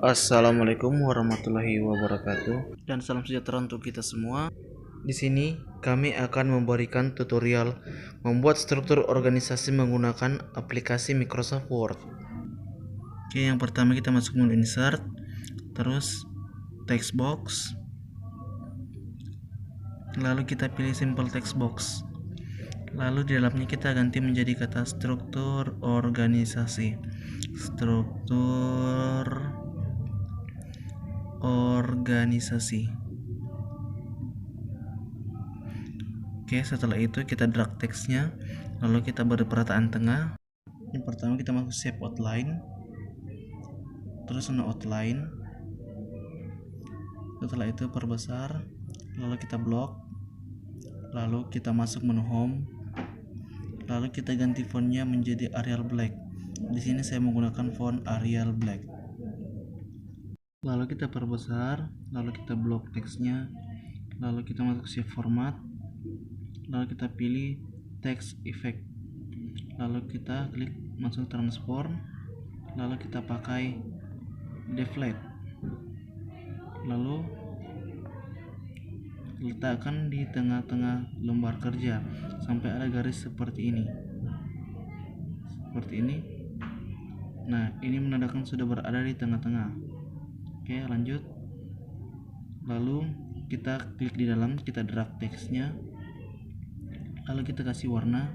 Assalamualaikum warahmatullahi wabarakatuh dan salam sejahtera untuk kita semua. Di sini kami akan memberikan tutorial membuat struktur organisasi menggunakan aplikasi Microsoft Word. Oke, yang pertama kita masuk menu insert, terus text box, lalu kita pilih simple text box. Lalu di dalamnya kita ganti menjadi kata struktur organisasi. Struktur organisasi. Oke, setelah itu kita drag teksnya, lalu kita beri perataan tengah. Yang pertama kita masuk shape outline, terus no outline. Setelah itu perbesar, lalu kita blok, lalu kita masuk menu home, lalu kita ganti fontnya menjadi Arial Black. Di sini saya menggunakan font Arial Black. Lalu kita perbesar, lalu kita blok teksnya, lalu kita masuk shape format, lalu kita pilih text effect, lalu kita klik masuk transform, lalu kita pakai deflate, lalu letakkan di tengah-tengah lembar kerja sampai ada garis seperti ini. Nah, ini menandakan sudah berada di tengah-tengah. Oke, lanjut. Lalu kita klik di dalam, kita drag teksnya, lalu kita kasih warna.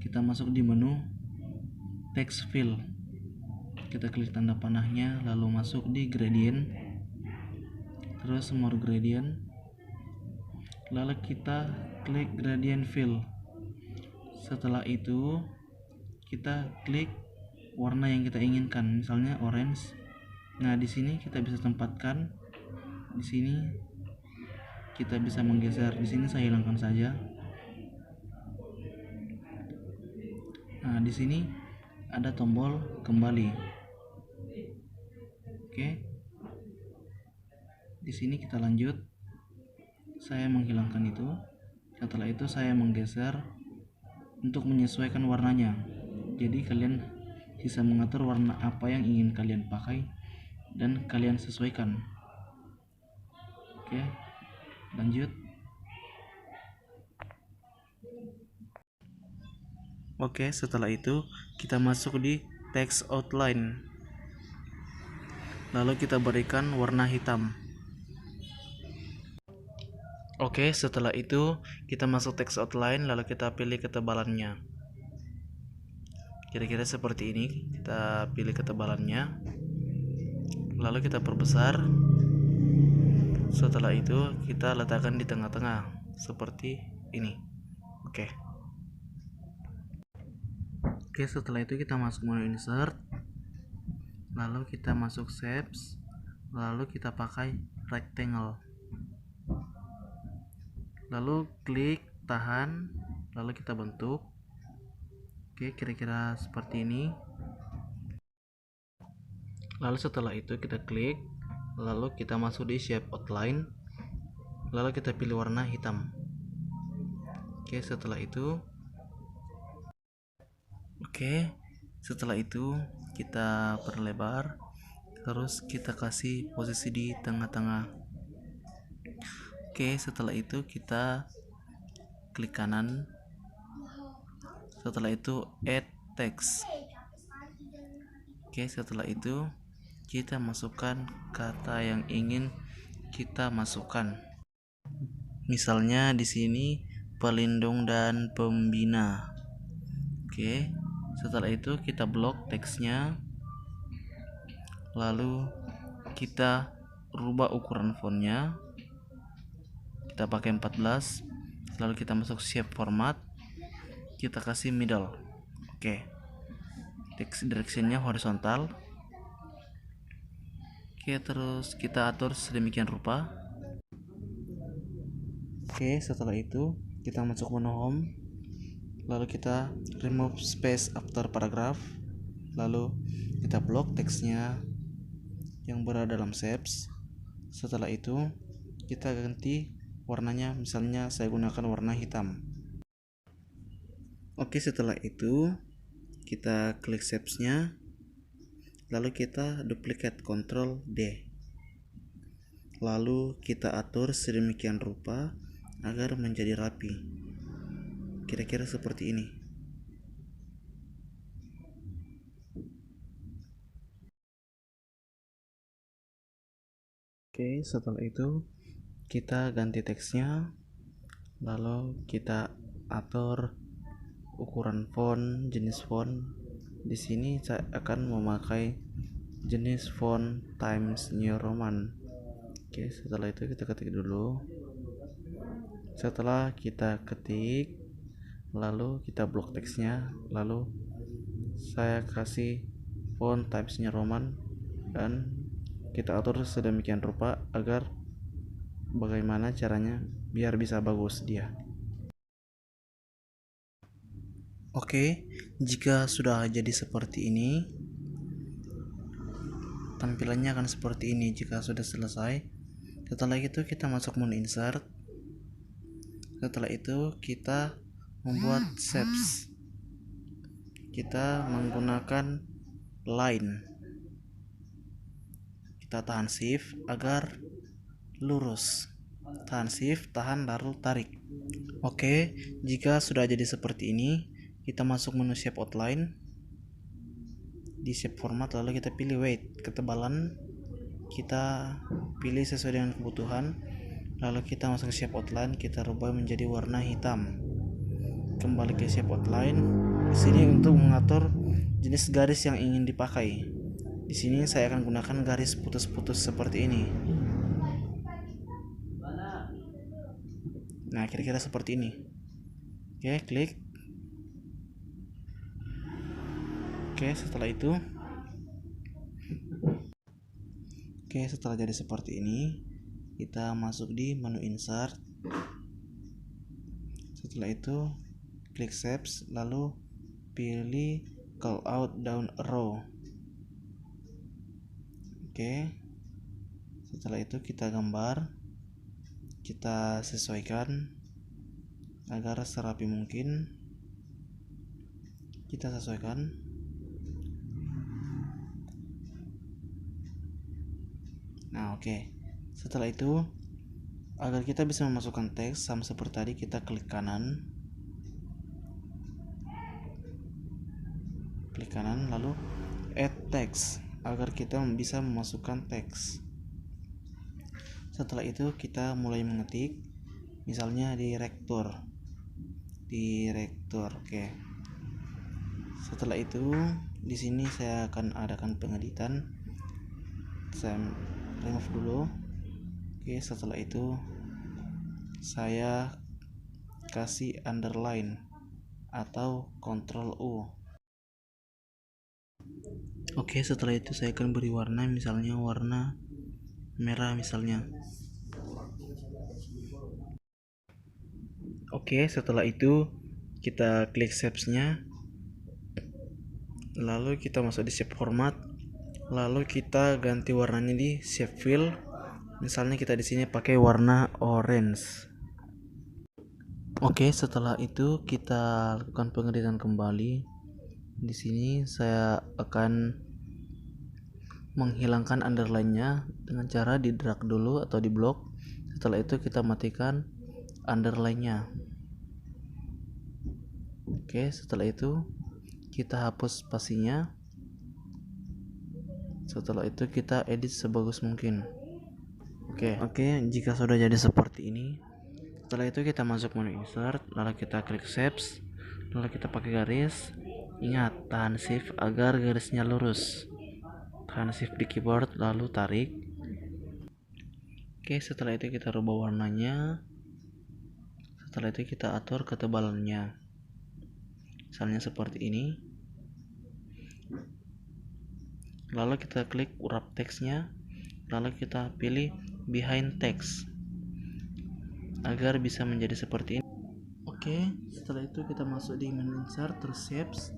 Kita masuk di menu text fill, kita klik tanda panahnya, lalu masuk di gradient, terus more gradient, lalu kita klik gradient fill. Setelah itu kita klik warna yang kita inginkan, misalnya orange. Nah, di sini kita bisa tempatkan, di sini kita bisa menggeser, di sini saya hilangkan saja. Nah, di sini ada tombol kembali. Oke. Di sini kita lanjut. Saya menghilangkan itu. Setelah itu saya menggeser untuk menyesuaikan warnanya. Jadi kalian bisa mengatur warna apa yang ingin kalian pakai dan kalian sesuaikan. Oke, lanjut. Oke, setelah itu kita masuk di text outline, lalu kita berikan warna hitam. Oke, setelah itu kita masuk text outline, lalu kita pilih ketebalannya. Kira-kira seperti ini. Kita pilih ketebalannya, lalu kita perbesar. Setelah itu kita letakkan di tengah-tengah seperti ini. Oke, setelah itu kita masuk menu insert, lalu kita masuk shapes, lalu kita pakai rectangle, lalu klik tahan, lalu kita bentuk. Oke, kira-kira seperti ini. Lalu setelah itu kita klik, lalu kita masuk di shape outline, lalu kita pilih warna hitam. Oke, setelah itu kita perlebar, terus kita kasih posisi di tengah-tengah. Oke, setelah itu kita klik kanan, setelah itu add text. Oke, setelah itu kita masukkan kata yang ingin kita masukkan. Misalnya di sini pelindung dan pembina. Oke, setelah itu kita blok teksnya, lalu kita rubah ukuran fontnya, kita pakai 14, lalu kita masuk shape format, kita kasih middle. Oke, text directionnya horizontal. Oke, terus kita atur sedemikian rupa. Oke, setelah itu kita masuk menu home, lalu kita remove space after paragraph, lalu kita blok teksnya yang berada dalam shapes. Setelah itu kita ganti warnanya, misalnya saya gunakan warna hitam. Oke, setelah itu kita klik shapesnya, lalu kita duplicate Ctrl D, lalu kita atur sedemikian rupa agar menjadi rapi, kira-kira seperti ini. Oke, setelah itu kita ganti teksnya, lalu kita atur ukuran font, jenis font. Di sini saya akan memakai jenis font Times New Roman. Oke, setelah itu kita ketik dulu. Setelah kita ketik, lalu kita blok teksnya, lalu saya kasih font Times New Roman dan kita atur sedemikian rupa agar bagaimana caranya biar bisa bagus dia. Oke, jika sudah jadi seperti ini, tampilannya akan seperti ini jika sudah selesai. Setelah itu kita masuk menu insert. Setelah itu kita membuat shapes. Kita menggunakan line. Kita tahan shift agar lurus. Tahan shift, tahan, lalu tarik. Oke, jika sudah jadi seperti ini, kita masuk menu shape outline. Di shape format, lalu kita pilih weight, ketebalan kita pilih sesuai dengan kebutuhan, lalu kita masuk ke shape outline, kita rubah menjadi warna hitam. Kembali ke shape outline. Di sini untuk mengatur jenis garis yang ingin dipakai. Di sini saya akan gunakan garis putus-putus seperti ini. Nah, kira-kira seperti ini. Oke, klik. Oke, setelah itu setelah jadi seperti ini, kita masuk di menu insert. Setelah itu klik shapes, lalu pilih call out down arrow. Oke, setelah itu kita gambar, kita sesuaikan agar serapi mungkin. Kita sesuaikan. Nah, oke. Setelah itu, agar kita bisa memasukkan teks sama seperti tadi, kita klik kanan, lalu add text agar kita bisa memasukkan teks. Setelah itu kita mulai mengetik, misalnya direktur. Oke. Setelah itu di sini saya akan adakan pengeditan. Saya remove dulu. Oke, setelah itu saya kasih underline atau Ctrl U. Oke, setelah itu saya akan beri warna, misalnya warna merah misalnya. Oke, setelah itu kita klik shapes-nya, lalu kita masuk di shape format, lalu kita ganti warnanya di shape fill. Misalnya kita di sini pakai warna orange. Oke, setelah itu kita lakukan pengeditan kembali. Di sini saya akan menghilangkan underline-nya dengan cara di drag dulu atau di blok. Setelah itu kita matikan underline-nya. Oke, setelah itu kita hapus spasinya. Setelah itu kita edit sebagus mungkin. Oke, jika sudah jadi seperti ini, setelah itu kita masuk menu insert, lalu kita klik shapes, lalu kita pakai garis. Ingat, tahan shift agar garisnya lurus. Tahan shift di keyboard, lalu tarik. Oke, setelah itu kita rubah warnanya. Setelah itu kita atur ketebalannya, misalnya seperti ini. Lalu kita klik wrap teksnya, lalu kita pilih behind text agar bisa menjadi seperti ini. Oke, setelah itu kita masuk di menu insert, terus shapes,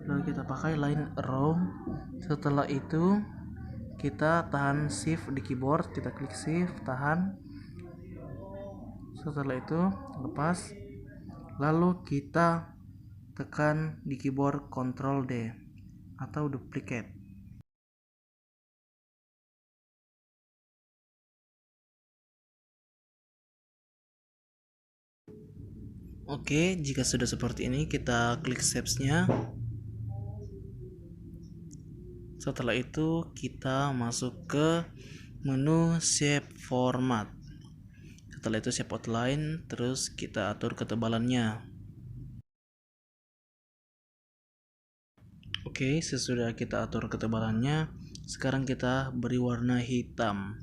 lalu kita pakai line arrow. Setelah itu kita tahan shift di keyboard, kita klik shift, tahan. Setelah itu lepas, lalu kita tekan di keyboard Ctrl D atau duplicate. Oke, jika sudah seperti ini kita klik shapes-nya. Setelah itu kita masuk ke menu shape format. Setelah itu shape outline, terus kita atur ketebalannya. Oke, sesudah kita atur ketebalannya, sekarang kita beri warna hitam.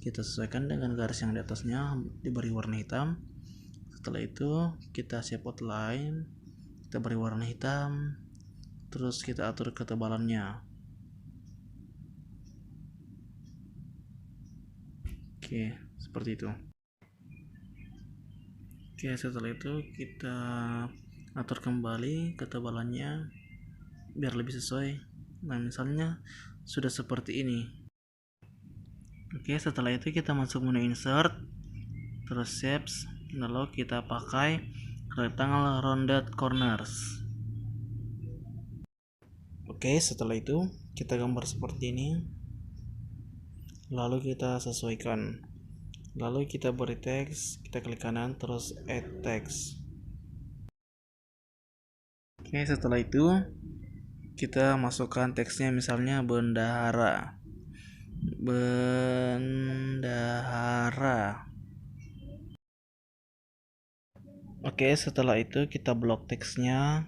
Kita sesuaikan dengan garis yang di atasnya, diberi warna hitam. Setelah itu kita shape outline, kita beri warna hitam, terus kita atur ketebalannya. Oke, seperti itu. Oke, setelah itu kita atur kembali ketebalannya biar lebih sesuai. Nah, misalnya sudah seperti ini. Oke, setelah itu kita masuk menu insert, terus shapes, lalu kita pakai rectangle rounded corners. Oke, setelah itu kita gambar seperti ini, lalu kita sesuaikan, lalu kita beri teks, kita klik kanan terus add text. Oke, setelah itu kita masukkan teksnya, misalnya bendahara. Oke, setelah itu kita blok teksnya,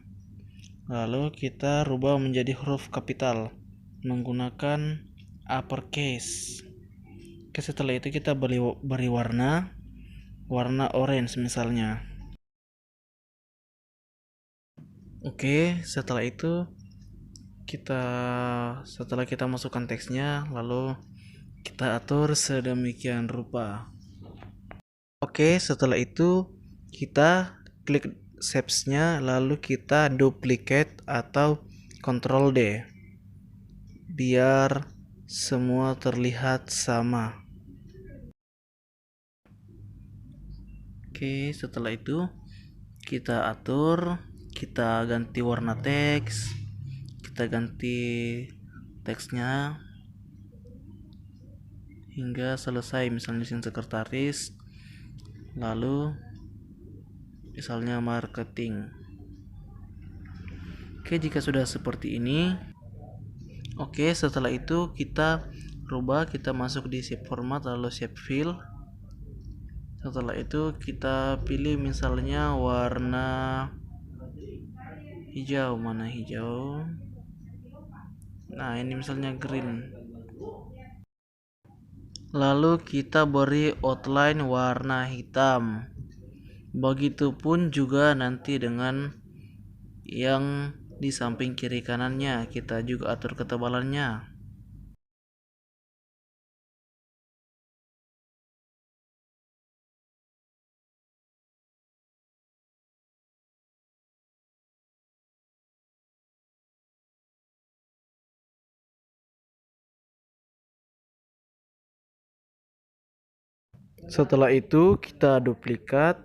lalu kita rubah menjadi huruf kapital menggunakan uppercase. Oke, setelah itu kita beri warna orange misalnya. Oke, setelah itu setelah kita masukkan teksnya, lalu kita atur sedemikian rupa. Oke, setelah itu kita klik shapes-nya, lalu kita duplicate atau Ctrl D biar semua terlihat sama. Oke, setelah itu kita atur, kita ganti warna teks, kita ganti teksnya hingga selesai, misalnya mesin sekretaris, lalu misalnya marketing. Oke, jika sudah seperti ini, oke, setelah itu kita rubah, kita masuk di shape format, lalu shape fill. Setelah itu kita pilih misalnya warna hijau, mana hijau, nah ini misalnya green, lalu kita beri outline warna hitam. Begitupun juga nanti dengan yang di samping kiri kanannya, kita juga atur ketebalannya. Setelah itu kita duplikat,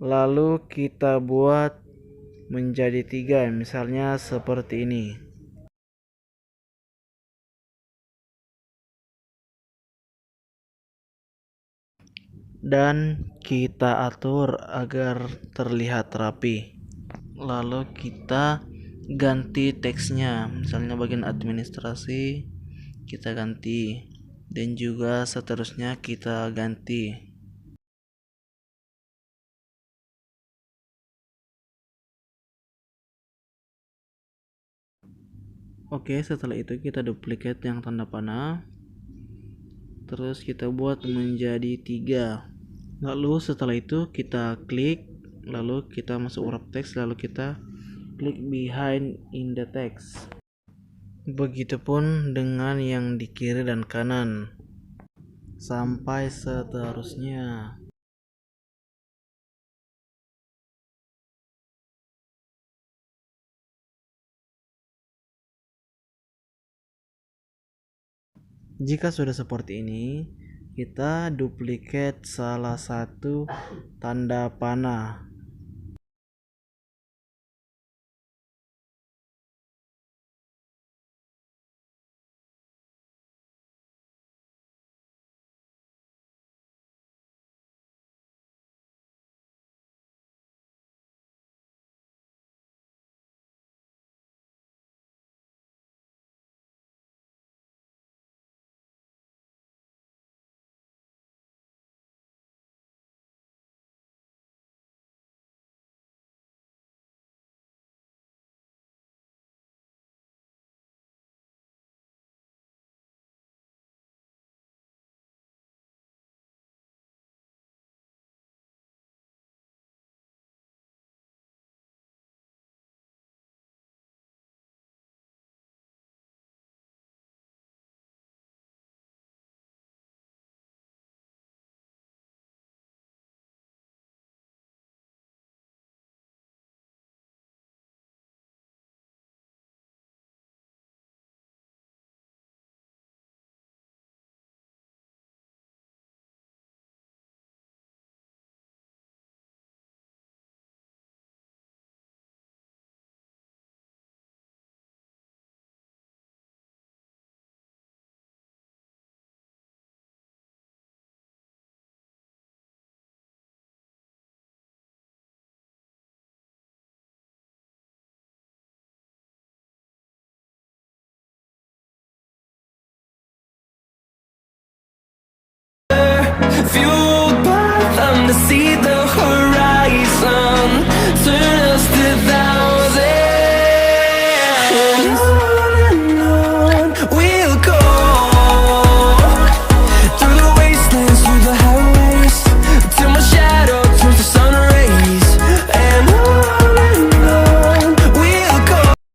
lalu kita buat menjadi 3, misalnya seperti ini. Dan kita atur agar terlihat rapi. Lalu kita ganti teksnya, misalnya bagian administrasi kita ganti, dan juga seterusnya kita ganti. Oke, setelah itu kita duplicate yang tanda panah, terus kita buat menjadi 3. Lalu setelah itu kita klik, lalu kita masuk wrap text, lalu kita klik behind in the text. Begitupun dengan yang di kiri dan kanan, sampai seterusnya. Jika sudah seperti ini, kita duplicate salah satu tanda panah.